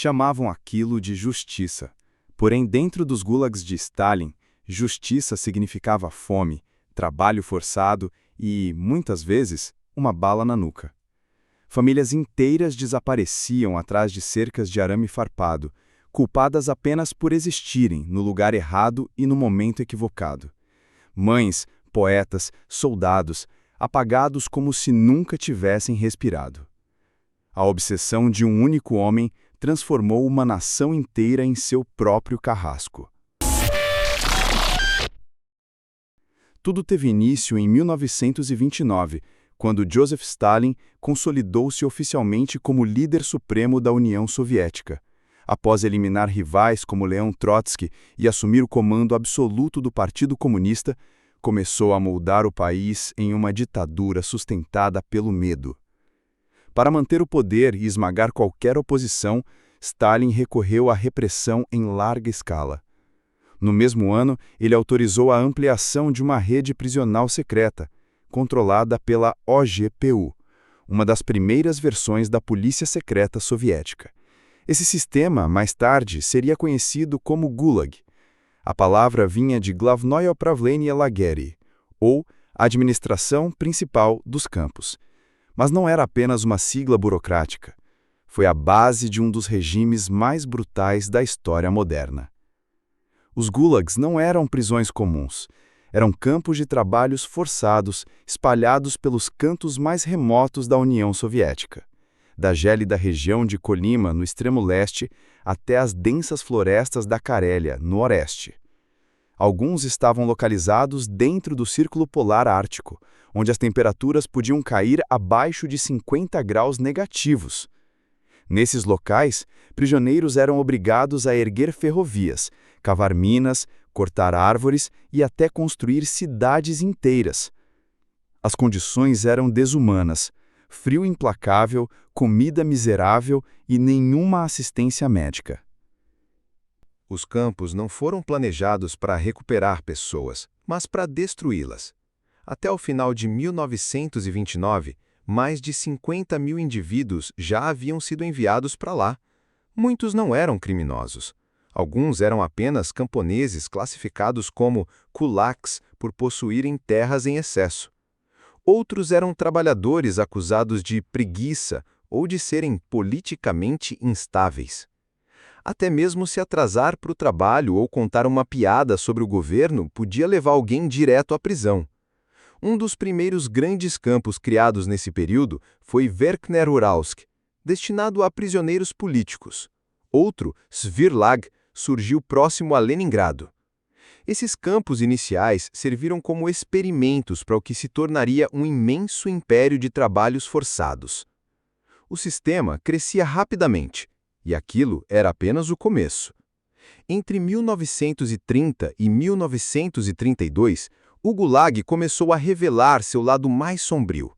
Chamavam aquilo de justiça. Porém, dentro dos gulags de Stalin, justiça significava fome, trabalho forçado e, muitas vezes, uma bala na nuca. Famílias inteiras desapareciam atrás de cercas de arame farpado, culpadas apenas por existirem no lugar errado e no momento equivocado. Mães, poetas, soldados, apagados como se nunca tivessem respirado. A obsessão de um único homem transformou uma nação inteira em seu próprio carrasco. Tudo teve início em 1929, quando Joseph Stalin consolidou-se oficialmente como líder supremo da União Soviética. Após eliminar rivais como Leon Trotsky e assumir o comando absoluto do Partido Comunista, começou a moldar o país em uma ditadura sustentada pelo medo. Para manter o poder e esmagar qualquer oposição, Stalin recorreu à repressão em larga escala. No mesmo ano, ele autorizou a ampliação de uma rede prisional secreta, controlada pela OGPU, uma das primeiras versões da polícia secreta soviética. Esse sistema, mais tarde, seria conhecido como Gulag. A palavra vinha de Glavnoye Upravlenie Lagery, ou Administração Principal dos Campos. Mas não era apenas uma sigla burocrática. Foi a base de um dos regimes mais brutais da história moderna. Os gulags não eram prisões comuns. Eram campos de trabalhos forçados, espalhados pelos cantos mais remotos da União Soviética, da gélida região de Kolyma, no extremo leste, até as densas florestas da Carélia, no oeste. Alguns estavam localizados dentro do Círculo Polar Ártico, onde as temperaturas podiam cair abaixo de 50 graus negativos. Nesses locais, prisioneiros eram obrigados a erguer ferrovias, cavar minas, cortar árvores e até construir cidades inteiras. As condições eram desumanas: frio implacável, comida miserável e nenhuma assistência médica. Os campos não foram planejados para recuperar pessoas, mas para destruí-las. Até o final de 1929, mais de 50 mil indivíduos já haviam sido enviados para lá. Muitos não eram criminosos. Alguns eram apenas camponeses classificados como kulaks por possuírem terras em excesso. Outros eram trabalhadores acusados de preguiça ou de serem politicamente instáveis. Até mesmo se atrasar para o trabalho ou contar uma piada sobre o governo podia levar alguém direto à prisão. Um dos primeiros grandes campos criados nesse período foi Verkhneyarsk, destinado a prisioneiros políticos. Outro, Svyrlag, surgiu próximo a Leningrado. Esses campos iniciais serviram como experimentos para o que se tornaria um imenso império de trabalhos forçados. O sistema crescia rapidamente, e aquilo era apenas o começo. Entre 1930 e 1932, o Gulag começou a revelar seu lado mais sombrio.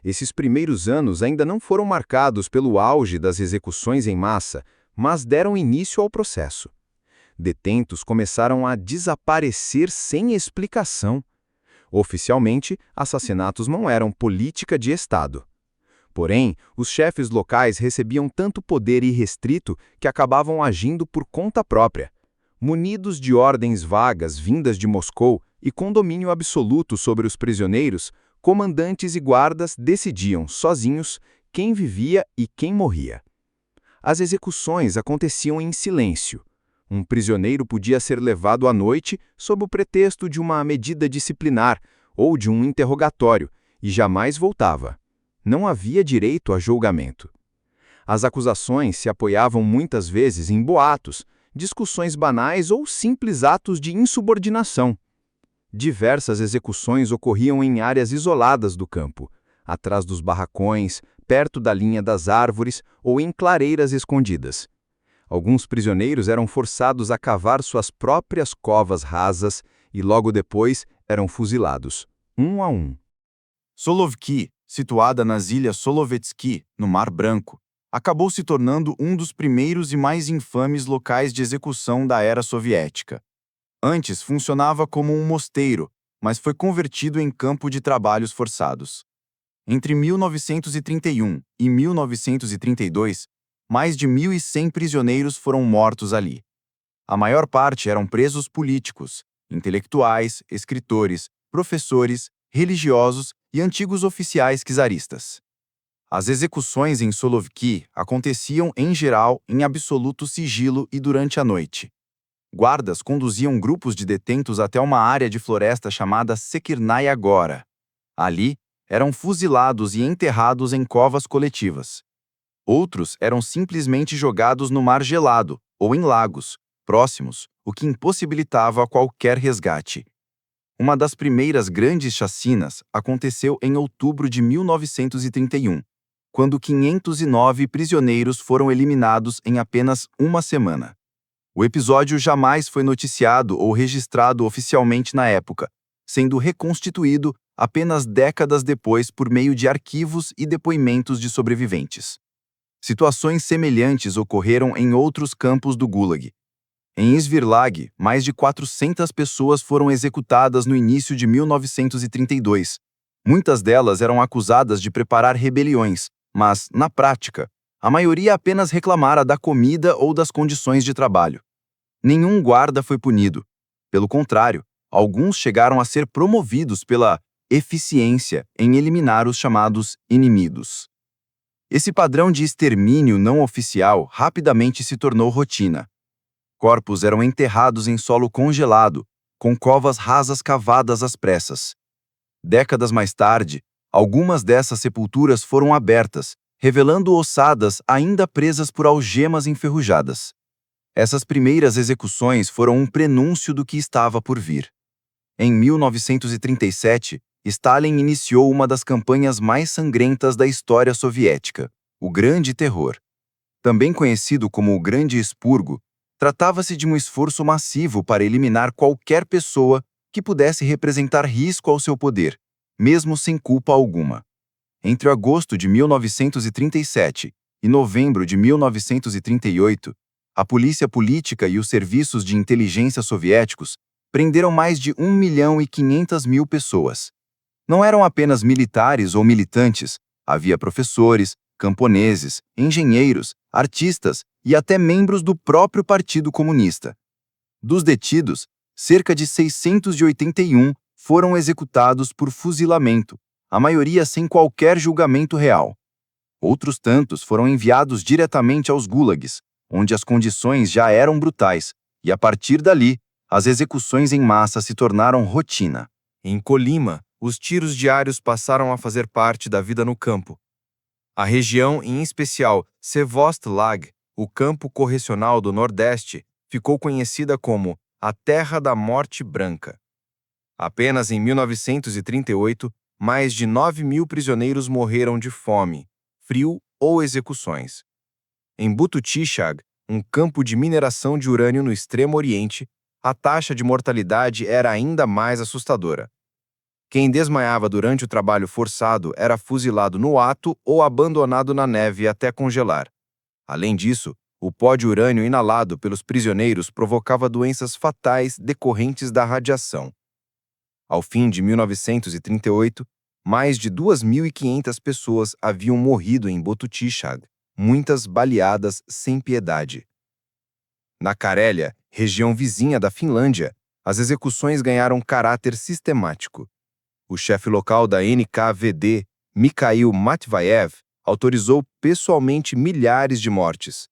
Esses primeiros anos ainda não foram marcados pelo auge das execuções em massa, mas deram início ao processo. Detentos começaram a desaparecer sem explicação. Oficialmente, assassinatos não eram política de Estado. Porém, os chefes locais recebiam tanto poder irrestrito que acabavam agindo por conta própria. Munidos de ordens vagas vindas de Moscou e com domínio absoluto sobre os prisioneiros, comandantes e guardas decidiam, sozinhos, quem vivia e quem morria. As execuções aconteciam em silêncio. Um prisioneiro podia ser levado à noite sob o pretexto de uma medida disciplinar ou de um interrogatório e jamais voltava. Não havia direito a julgamento. As acusações se apoiavam muitas vezes em boatos, discussões banais ou simples atos de insubordinação. Diversas execuções ocorriam em áreas isoladas do campo, atrás dos barracões, perto da linha das árvores ou em clareiras escondidas. Alguns prisioneiros eram forçados a cavar suas próprias covas rasas e logo depois eram fuzilados, um a um. Solovki, situada nas ilhas Solovetsky, no Mar Branco, acabou se tornando um dos primeiros e mais infames locais de execução da era soviética. Antes funcionava como um mosteiro, mas foi convertido em campo de trabalhos forçados. Entre 1931 e 1932, mais de 1.100 prisioneiros foram mortos ali. A maior parte eram presos políticos, intelectuais, escritores, professores, religiosos e antigos oficiais czaristas. As execuções em Solovki aconteciam, em geral, em absoluto sigilo e durante a noite. Guardas conduziam grupos de detentos até uma área de floresta chamada Sekirnaya Gora. Ali, eram fuzilados e enterrados em covas coletivas. Outros eram simplesmente jogados no mar gelado ou em lagos próximos, o que impossibilitava qualquer resgate. Uma das primeiras grandes chacinas aconteceu em outubro de 1931, quando 509 prisioneiros foram eliminados em apenas uma semana. O episódio jamais foi noticiado ou registrado oficialmente na época, sendo reconstituído apenas décadas depois por meio de arquivos e depoimentos de sobreviventes. Situações semelhantes ocorreram em outros campos do Gulag. Em Svirlag, mais de 400 pessoas foram executadas no início de 1932. Muitas delas eram acusadas de preparar rebeliões, mas, na prática, a maioria apenas reclamara da comida ou das condições de trabalho. Nenhum guarda foi punido. Pelo contrário, alguns chegaram a ser promovidos pela eficiência em eliminar os chamados inimigos. Esse padrão de extermínio não oficial rapidamente se tornou rotina. Corpos eram enterrados em solo congelado, com covas rasas cavadas às pressas. Décadas mais tarde, algumas dessas sepulturas foram abertas, revelando ossadas ainda presas por algemas enferrujadas. Essas primeiras execuções foram um prenúncio do que estava por vir. Em 1937, Stalin iniciou uma das campanhas mais sangrentas da história soviética, o Grande Terror. Também conhecido como o Grande Expurgo, tratava-se de um esforço massivo para eliminar qualquer pessoa que pudesse representar risco ao seu poder, mesmo sem culpa alguma. Entre agosto de 1937 e novembro de 1938, a polícia política e os serviços de inteligência soviéticos prenderam mais de 1.500.000 pessoas. Não eram apenas militares ou militantes, havia professores, camponeses, engenheiros, artistas e até membros do próprio Partido Comunista. Dos detidos, cerca de 681 foram executados por fuzilamento, a maioria sem qualquer julgamento real. Outros tantos foram enviados diretamente aos gulags, onde as condições já eram brutais, e a partir dali, as execuções em massa se tornaram rotina. Em Kolyma, os tiros diários passaram a fazer parte da vida no campo. A região, em especial Sevostlag, o campo correcional do Nordeste, ficou conhecida como a Terra da Morte Branca. Apenas em 1938, mais de 9.000 prisioneiros morreram de fome, frio ou execuções. Em Bututichag, um campo de mineração de urânio no Extremo Oriente, a taxa de mortalidade era ainda mais assustadora. Quem desmaiava durante o trabalho forçado era fuzilado no ato ou abandonado na neve até congelar. Além disso, o pó de urânio inalado pelos prisioneiros provocava doenças fatais decorrentes da radiação. Ao fim de 1938, mais de 2.500 pessoas haviam morrido em Bututichag, muitas baleadas sem piedade. Na Carélia, região vizinha da Finlândia, as execuções ganharam caráter sistemático. O chefe local da NKVD, Mikhail Matveyev, autorizou pessoalmente milhares de mortes.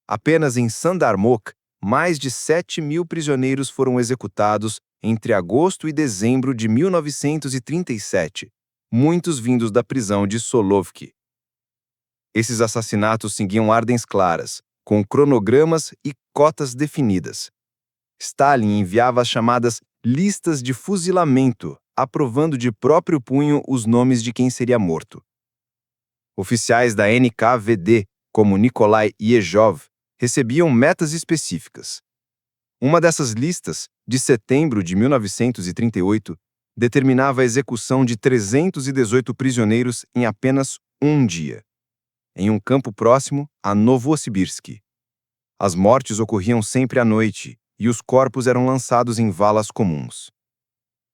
Apenas em Sandarmokh, mais de 7.000 prisioneiros foram executados entre agosto e dezembro de 1937, muitos vindos da prisão de Solovki. Esses assassinatos seguiam ordens claras, com cronogramas e cotas definidas. Stalin enviava as chamadas listas de fuzilamento, aprovando de próprio punho os nomes de quem seria morto. Oficiais da NKVD, como Nikolai Yezhov, recebiam metas específicas. Uma dessas listas, de setembro de 1938, determinava a execução de 318 prisioneiros em apenas um dia, em um campo próximo a Novosibirsk. As mortes ocorriam sempre à noite e os corpos eram lançados em valas comuns.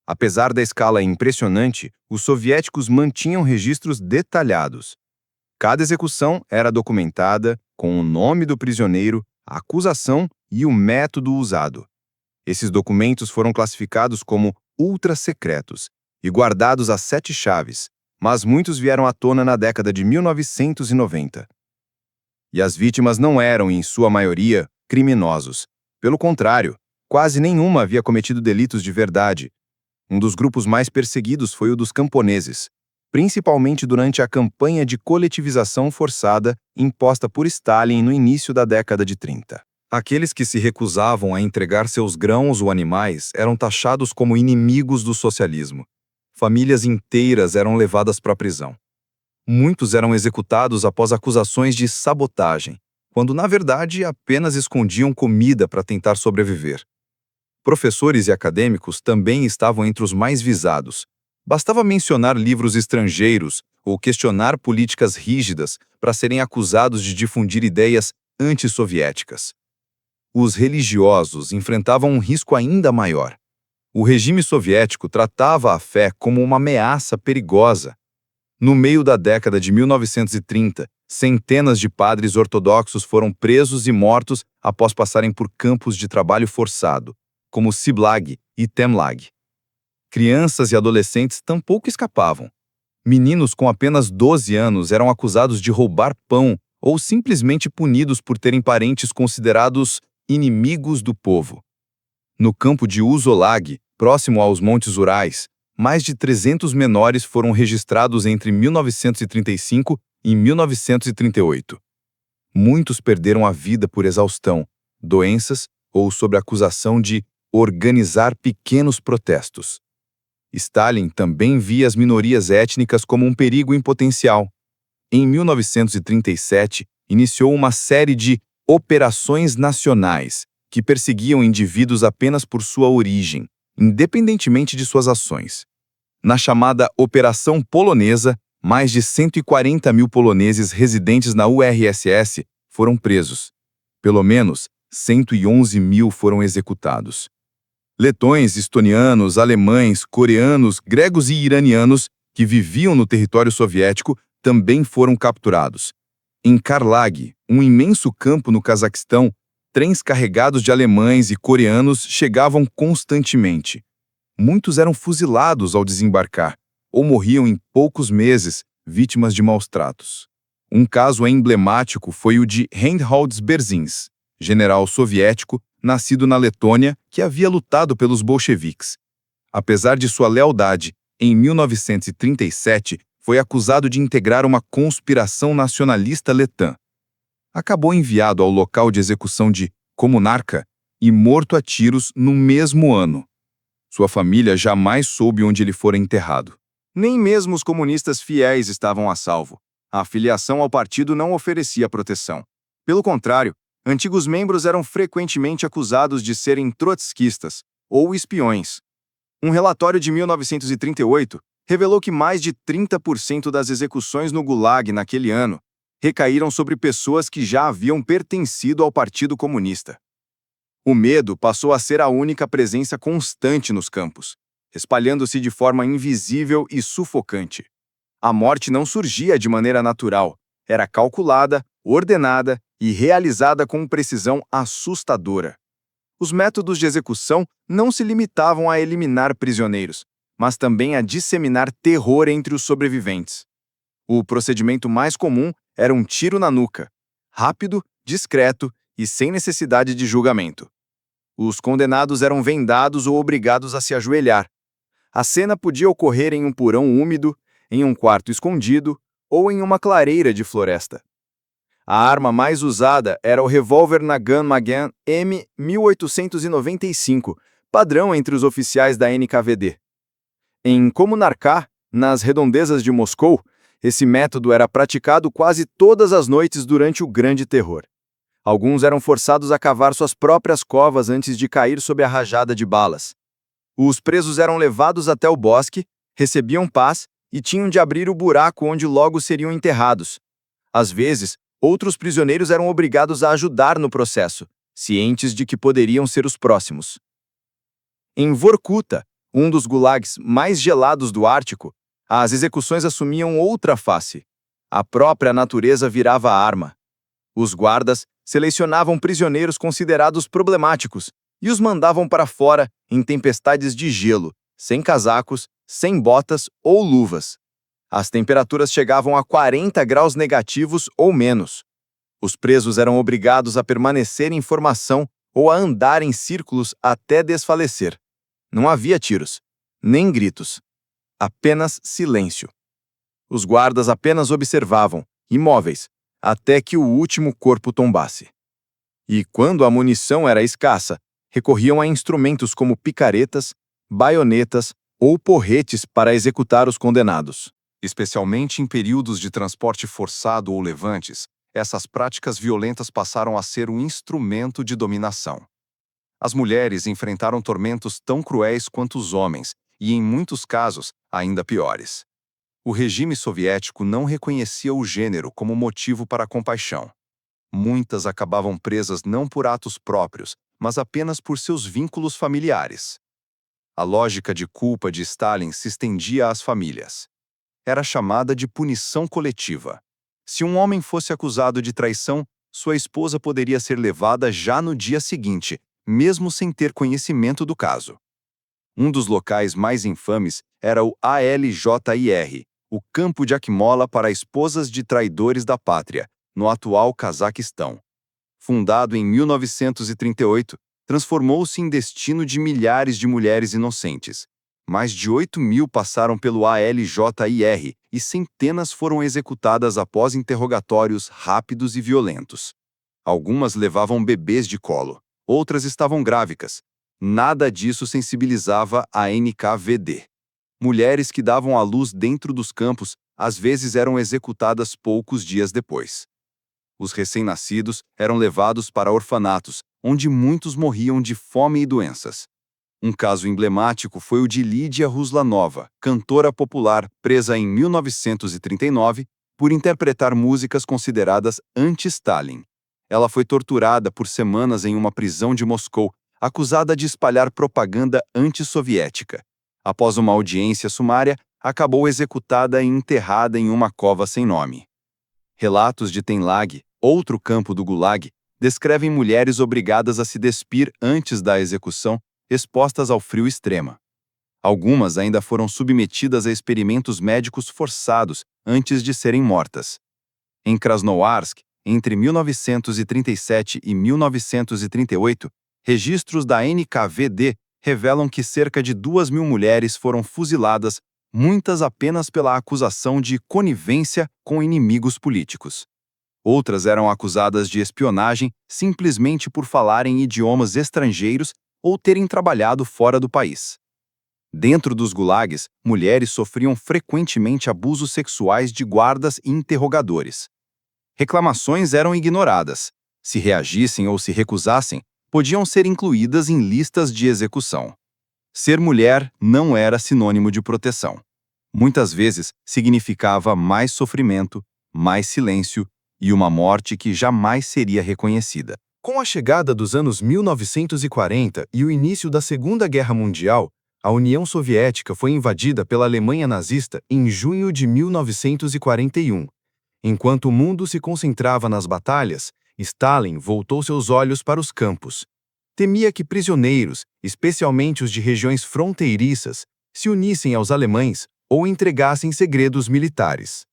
Apesar da escala impressionante, os soviéticos mantinham registros detalhados. Cada execução era documentada, com o nome do prisioneiro, a acusação e o método usado. Esses documentos foram classificados como ultra-secretos e guardados às 7 chaves, mas muitos vieram à tona na década de 1990. E as vítimas não eram, em sua maioria, criminosos. Pelo contrário, quase nenhuma havia cometido delitos de verdade. Um dos grupos mais perseguidos foi o dos camponeses, principalmente durante a campanha de coletivização forçada imposta por Stalin no início da década de 30. Aqueles que se recusavam a entregar seus grãos ou animais eram taxados como inimigos do socialismo. Famílias inteiras eram levadas para a prisão. Muitos eram executados após acusações de sabotagem, quando na verdade apenas escondiam comida para tentar sobreviver. Professores e acadêmicos também estavam entre os mais visados. Bastava mencionar livros estrangeiros ou questionar políticas rígidas para serem acusados de difundir ideias antissoviéticas. Os religiosos enfrentavam um risco ainda maior. O regime soviético tratava a fé como uma ameaça perigosa. No meio da década de 1930, centenas de padres ortodoxos foram presos e mortos após passarem por campos de trabalho forçado, como Ciblag e Temlag. Crianças e adolescentes tampouco escapavam. Meninos com apenas 12 anos eram acusados de roubar pão ou simplesmente punidos por terem parentes considerados inimigos do povo. No campo de Uzolag, próximo aos Montes Urais, mais de 300 menores foram registrados entre 1935 e 1938. Muitos perderam a vida por exaustão, doenças ou sob acusação de organizar pequenos protestos. Stalin também via as minorias étnicas como um perigo em potencial. Em 1937, iniciou uma série de operações nacionais que perseguiam indivíduos apenas por sua origem, independentemente de suas ações. Na chamada Operação Polonesa, mais de 140 mil poloneses residentes na URSS foram presos. Pelo menos 111 mil foram executados. Letões, estonianos, alemães, coreanos, gregos e iranianos que viviam no território soviético também foram capturados. Em Karlag, um imenso campo no Cazaquistão, trens carregados de alemães e coreanos chegavam constantemente. Muitos eram fuzilados ao desembarcar, ou morriam em poucos meses, vítimas de maus tratos. Um caso emblemático foi o de Reinhold Berzins, general soviético, nascido na Letônia, que havia lutado pelos bolcheviques. Apesar de sua lealdade, em 1937, foi acusado de integrar uma conspiração nacionalista letã. Acabou enviado ao local de execução de Komunarka e morto a tiros no mesmo ano. Sua família jamais soube onde ele fora enterrado. Nem mesmo os comunistas fiéis estavam a salvo. A afiliação ao partido não oferecia proteção. Pelo contrário, antigos membros eram frequentemente acusados de serem trotskistas ou espiões. Um relatório de 1938 revelou que mais de 30% das execuções no Gulag naquele ano recaíram sobre pessoas que já haviam pertencido ao Partido Comunista. O medo passou a ser a única presença constante nos campos, espalhando-se de forma invisível e sufocante. A morte não surgia de maneira natural, era calculada, ordenada e realizada com precisão assustadora. Os métodos de execução não se limitavam a eliminar prisioneiros, mas também a disseminar terror entre os sobreviventes. O procedimento mais comum era um tiro na nuca, rápido, discreto e sem necessidade de julgamento. Os condenados eram vendados ou obrigados a se ajoelhar. A cena podia ocorrer em um porão úmido, em um quarto escondido ou em uma clareira de floresta. A arma mais usada era o revólver Nagant Magan M1895, padrão entre os oficiais da NKVD. Em Komunarka, nas redondezas de Moscou, esse método era praticado quase todas as noites durante o Grande Terror. Alguns eram forçados a cavar suas próprias covas antes de cair sob a rajada de balas. Os presos eram levados até o bosque, recebiam paz e tinham de abrir o buraco onde logo seriam enterrados. Às vezes, outros prisioneiros eram obrigados a ajudar no processo, cientes de que poderiam ser os próximos. Em Vorkuta, um dos gulags mais gelados do Ártico, as execuções assumiam outra face. A própria natureza virava arma. Os guardas selecionavam prisioneiros considerados problemáticos e os mandavam para fora em tempestades de gelo, sem casacos, sem botas ou luvas. As temperaturas chegavam a 40 graus negativos ou menos. Os presos eram obrigados a permanecer em formação ou a andar em círculos até desfalecer. Não havia tiros, nem gritos. Apenas silêncio. Os guardas apenas observavam, imóveis, até que o último corpo tombasse. E quando a munição era escassa, recorriam a instrumentos como picaretas, baionetas ou porretes para executar os condenados. Especialmente em períodos de transporte forçado ou levantes, essas práticas violentas passaram a ser um instrumento de dominação. As mulheres enfrentaram tormentos tão cruéis quanto os homens, e em muitos casos, ainda piores. O regime soviético não reconhecia o gênero como motivo para a compaixão. Muitas acabavam presas não por atos próprios, mas apenas por seus vínculos familiares. A lógica de culpa de Stalin se estendia às famílias. Era chamada de punição coletiva. Se um homem fosse acusado de traição, sua esposa poderia ser levada já no dia seguinte, mesmo sem ter conhecimento do caso. Um dos locais mais infames era o ALJIR, o campo de Akmola para esposas de traidores da pátria, no atual Cazaquistão. Fundado em 1938, transformou-se em destino de milhares de mulheres inocentes. Mais de 8.000 passaram pelo ALJIR e centenas foram executadas após interrogatórios rápidos e violentos. Algumas levavam bebês de colo, outras estavam grávidas. Nada disso sensibilizava a NKVD. Mulheres que davam à luz dentro dos campos às vezes eram executadas poucos dias depois. Os recém-nascidos eram levados para orfanatos, onde muitos morriam de fome e doenças. Um caso emblemático foi o de Lídia Ruslanova, cantora popular presa em 1939 por interpretar músicas consideradas anti-Stalin. Ela foi torturada por semanas em uma prisão de Moscou, acusada de espalhar propaganda antissoviética. Após uma audiência sumária, acabou executada e enterrada em uma cova sem nome. Relatos de Tenlag, outro campo do Gulag, descrevem mulheres obrigadas a se despir antes da execução, expostas ao frio extremo. Algumas ainda foram submetidas a experimentos médicos forçados antes de serem mortas. Em Krasnoyarsk, entre 1937 e 1938, registros da NKVD revelam que cerca de 2.000 mulheres foram fuziladas, muitas apenas pela acusação de conivência com inimigos políticos. Outras eram acusadas de espionagem simplesmente por falarem idiomas estrangeiros ou terem trabalhado fora do país. Dentro dos gulags, mulheres sofriam frequentemente abusos sexuais de guardas e interrogadores. Reclamações eram ignoradas. Se reagissem ou se recusassem, podiam ser incluídas em listas de execução. Ser mulher não era sinônimo de proteção. Muitas vezes significava mais sofrimento, mais silêncio e uma morte que jamais seria reconhecida. Com a chegada dos anos 1940 e o início da Segunda Guerra Mundial, a União Soviética foi invadida pela Alemanha nazista em junho de 1941. Enquanto o mundo se concentrava nas batalhas, Stalin voltou seus olhos para os campos. Temia que prisioneiros, especialmente os de regiões fronteiriças, se unissem aos alemães ou entregassem segredos militares.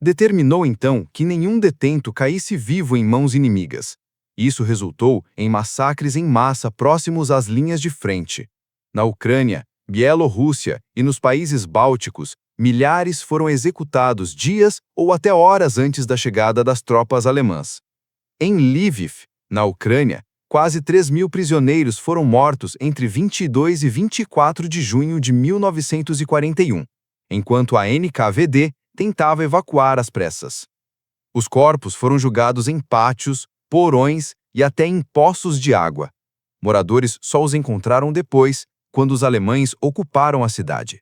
Determinou então que nenhum detento caísse vivo em mãos inimigas. Isso resultou em massacres em massa próximos às linhas de frente. Na Ucrânia, Bielorrússia e nos países bálticos, milhares foram executados dias ou até horas antes da chegada das tropas alemãs. Em Lviv, na Ucrânia, quase 3.000 prisioneiros foram mortos entre 22 e 24 de junho de 1941, enquanto a NKVD tentava evacuar às pressas. Os corpos foram julgados em pátios, porões e até em poços de água. Moradores só os encontraram depois, quando os alemães ocuparam a cidade.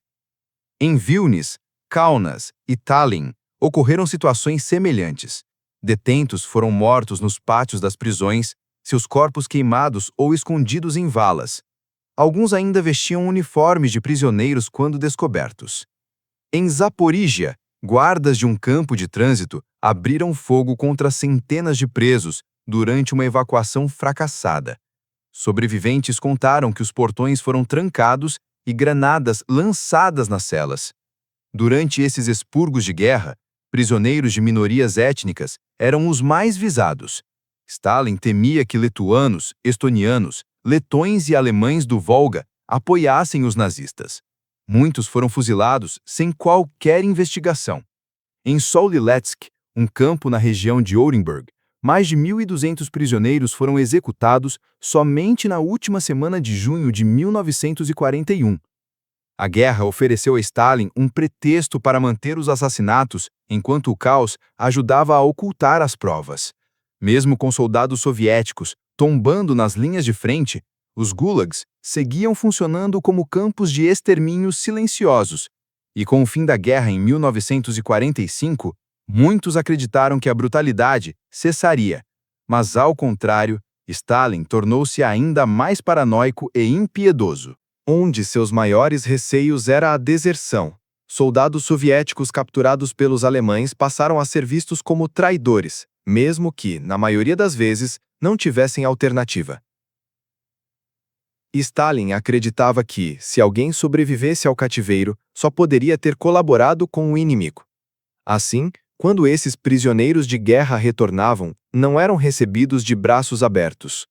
Em Vilnius, Kaunas e Tallinn, ocorreram situações semelhantes. Detentos foram mortos nos pátios das prisões, seus corpos queimados ou escondidos em valas. Alguns ainda vestiam uniformes de prisioneiros quando descobertos. Em Zaporígia, Guardas de um campo de trânsito abriram fogo contra centenas de presos durante uma evacuação fracassada. Sobreviventes contaram que os portões foram trancados e granadas lançadas nas celas. Durante esses expurgos de guerra, prisioneiros de minorias étnicas eram os mais visados. Stalin temia que lituanos, estonianos, letões e alemães do Volga apoiassem os nazistas. Muitos foram fuzilados sem qualquer investigação. Em Soliletsk, um campo na região de Orenburg, mais de 1.200 prisioneiros foram executados somente na última semana de junho de 1941. A guerra ofereceu a Stalin um pretexto para manter os assassinatos, enquanto o caos ajudava a ocultar as provas. Mesmo com soldados soviéticos tombando nas linhas de frente, os gulags seguiam funcionando como campos de extermínio silenciosos. E com o fim da guerra em 1945, muitos acreditaram que a brutalidade cessaria. Mas, ao contrário, Stalin tornou-se ainda mais paranoico e impiedoso. Onde seus maiores receios era a deserção. Soldados soviéticos capturados pelos alemães passaram a ser vistos como traidores, mesmo que, na maioria das vezes, não tivessem alternativa. Stalin acreditava que, se alguém sobrevivesse ao cativeiro, só poderia ter colaborado com o inimigo. Assim, quando esses prisioneiros de guerra retornavam, não eram recebidos de braços abertos.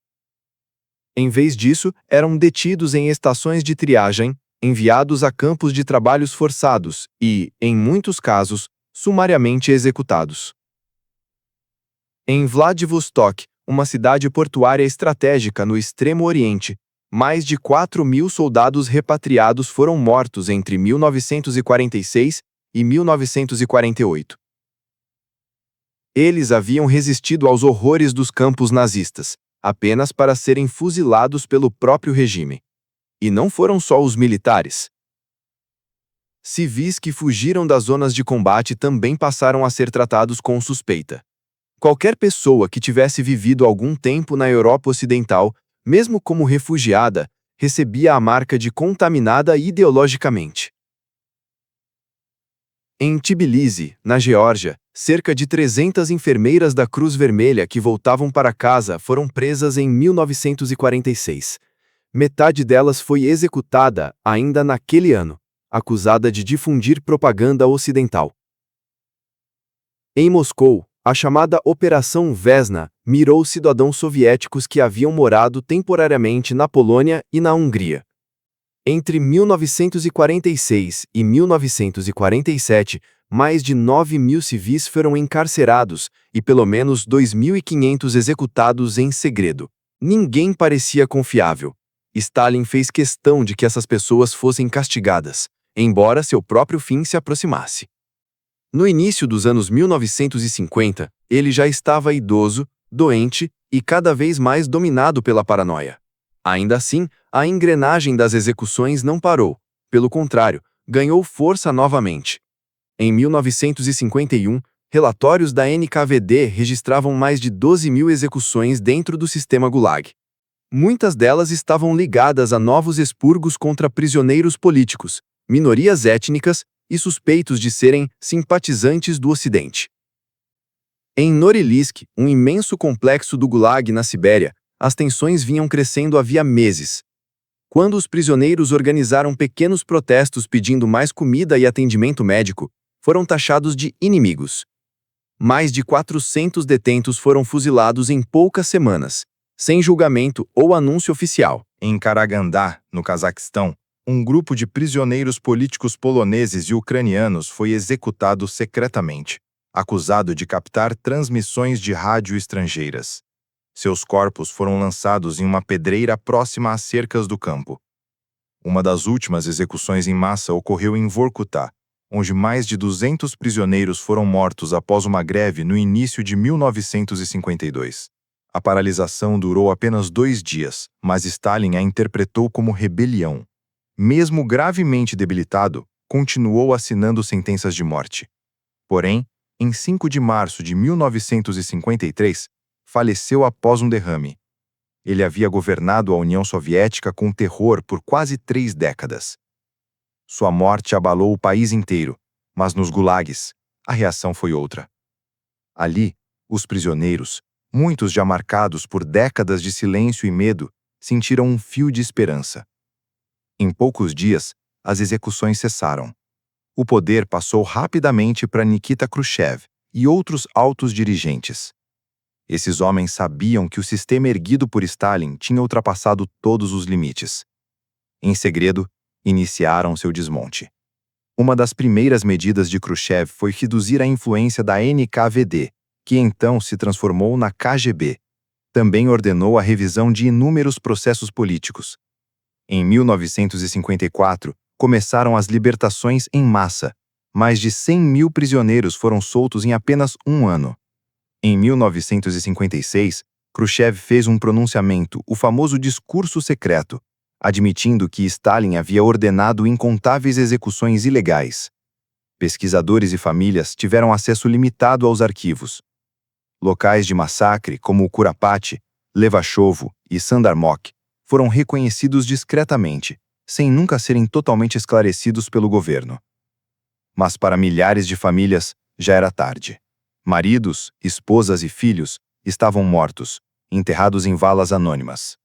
Em vez disso, eram detidos em estações de triagem, enviados a campos de trabalhos forçados e, em muitos casos, sumariamente executados. Em Vladivostok, uma cidade portuária estratégica no Extremo Oriente, mais de 4.000 soldados repatriados foram mortos entre 1946 e 1948. Eles haviam resistido aos horrores dos campos nazistas, apenas para serem fuzilados pelo próprio regime. E não foram só os militares. Civis que fugiram das zonas de combate também passaram a ser tratados com suspeita. Qualquer pessoa que tivesse vivido algum tempo na Europa Ocidental, mesmo como refugiada, recebia a marca de contaminada ideologicamente. Em Tbilisi, na Geórgia, cerca de 300 enfermeiras da Cruz Vermelha que voltavam para casa foram presas em 1946. Metade delas foi executada ainda naquele ano, acusada de difundir propaganda ocidental. Em Moscou, a chamada Operação Vesna mirou cidadãos soviéticos que haviam morado temporariamente na Polônia e na Hungria. Entre 1946 e 1947, mais de 9.000 civis foram encarcerados e pelo menos 2.500 executados em segredo. Ninguém parecia confiável. Stalin fez questão de que essas pessoas fossem castigadas, embora seu próprio fim se aproximasse. No início dos anos 1950, ele já estava idoso, doente e cada vez mais dominado pela paranoia. Ainda assim, a engrenagem das execuções não parou. Pelo contrário, ganhou força novamente. Em 1951, relatórios da NKVD registravam mais de 12.000 execuções dentro do sistema Gulag. Muitas delas estavam ligadas a novos expurgos contra prisioneiros políticos, minorias étnicas e suspeitos de serem simpatizantes do Ocidente. Em Norilsk, um imenso complexo do Gulag na Sibéria, as tensões vinham crescendo havia meses. Quando os prisioneiros organizaram pequenos protestos pedindo mais comida e atendimento médico, foram taxados de inimigos. Mais de 400 detentos foram fuzilados em poucas semanas, sem julgamento ou anúncio oficial. Em Karagandá, no Cazaquistão, um grupo de prisioneiros políticos poloneses e ucranianos foi executado secretamente, acusado de captar transmissões de rádio estrangeiras. Seus corpos foram lançados em uma pedreira próxima às cercas do campo. Uma das últimas execuções em massa ocorreu em Vorkuta, onde mais de 200 prisioneiros foram mortos após uma greve no início de 1952. A paralisação durou apenas 2 dias, mas Stalin a interpretou como rebelião. Mesmo gravemente debilitado, continuou assinando sentenças de morte. Porém, em 5 de março de 1953, faleceu após um derrame. Ele havia governado a União Soviética com terror por quase 3 décadas. Sua morte abalou o país inteiro, mas nos gulags, a reação foi outra. Ali, os prisioneiros, muitos já marcados por décadas de silêncio e medo, sentiram um fio de esperança. Em poucos dias, as execuções cessaram. O poder passou rapidamente para Nikita Khrushchev e outros altos dirigentes. Esses homens sabiam que o sistema erguido por Stalin tinha ultrapassado todos os limites. Em segredo, iniciaram seu desmonte. Uma das primeiras medidas de Khrushchev foi reduzir a influência da NKVD, que então se transformou na KGB. Também ordenou a revisão de inúmeros processos políticos. Em 1954, começaram as libertações em massa. Mais de 100 mil prisioneiros foram soltos em apenas um ano. Em 1956, Khrushchev fez um pronunciamento, o famoso discurso secreto, admitindo que Stalin havia ordenado incontáveis execuções ilegais. Pesquisadores e famílias tiveram acesso limitado aos arquivos. Locais de massacre, como o Kurapati, Levachovo e Sandarmokh, foram reconhecidos discretamente, sem nunca serem totalmente esclarecidos pelo governo. Mas para milhares de famílias, já era tarde. Maridos, esposas e filhos estavam mortos, enterrados em valas anônimas.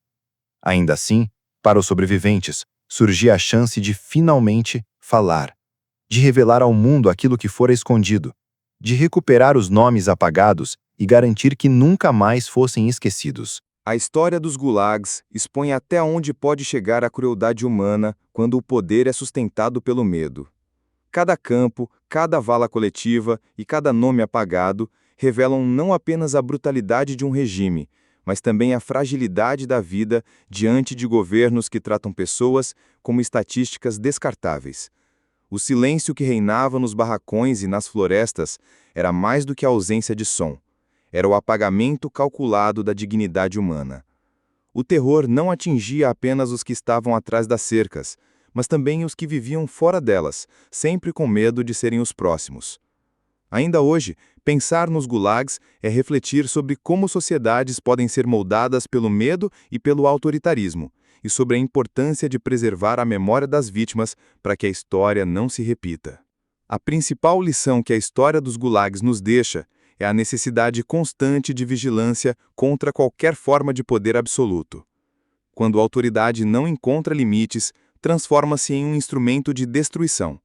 Ainda assim, para os sobreviventes, surgia a chance de finalmente falar, de revelar ao mundo aquilo que fora escondido, de recuperar os nomes apagados e garantir que nunca mais fossem esquecidos. A história dos gulags expõe até onde pode chegar a crueldade humana quando o poder é sustentado pelo medo. Cada campo, cada vala coletiva e cada nome apagado revelam não apenas a brutalidade de um regime, mas também a fragilidade da vida diante de governos que tratam pessoas como estatísticas descartáveis. O silêncio que reinava nos barracões e nas florestas era mais do que a ausência de som. Era o apagamento calculado da dignidade humana. O terror não atingia apenas os que estavam atrás das cercas, mas também os que viviam fora delas, sempre com medo de serem os próximos. Ainda hoje, pensar nos gulags é refletir sobre como sociedades podem ser moldadas pelo medo e pelo autoritarismo, e sobre a importância de preservar a memória das vítimas para que a história não se repita. A principal lição que a história dos gulags nos deixa é a necessidade constante de vigilância contra qualquer forma de poder absoluto. Quando a autoridade não encontra limites, transforma-se em um instrumento de destruição.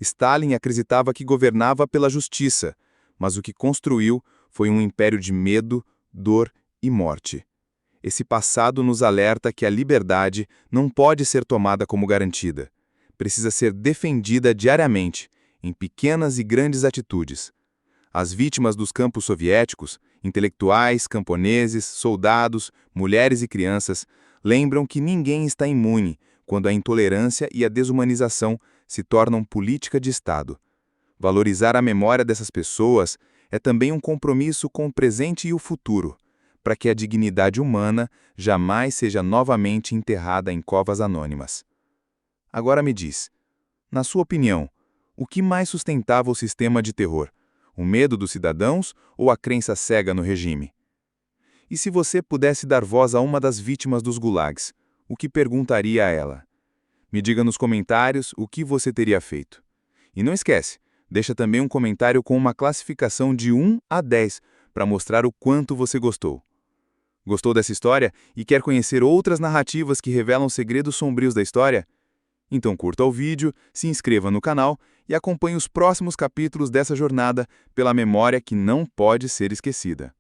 Stalin acreditava que governava pela justiça, mas o que construiu foi um império de medo, dor e morte. Esse passado nos alerta que a liberdade não pode ser tomada como garantida. Precisa ser defendida diariamente, em pequenas e grandes atitudes. As vítimas dos campos soviéticos, intelectuais, camponeses, soldados, mulheres e crianças, lembram que ninguém está imune quando a intolerância e a desumanização se tornam política de Estado. Valorizar a memória dessas pessoas é também um compromisso com o presente e o futuro, para que a dignidade humana jamais seja novamente enterrada em covas anônimas. Agora me diz, na sua opinião, o que mais sustentava o sistema de terror? O medo dos cidadãos ou a crença cega no regime? E se você pudesse dar voz a uma das vítimas dos gulags, o que perguntaria a ela? Me diga nos comentários o que você teria feito. E não esquece, deixa também um comentário com uma classificação de 1 a 10 para mostrar o quanto você gostou. Gostou dessa história e quer conhecer outras narrativas que revelam segredos sombrios da história? Então curta o vídeo, se inscreva no canal e acompanhe os próximos capítulos dessa jornada pela memória que não pode ser esquecida.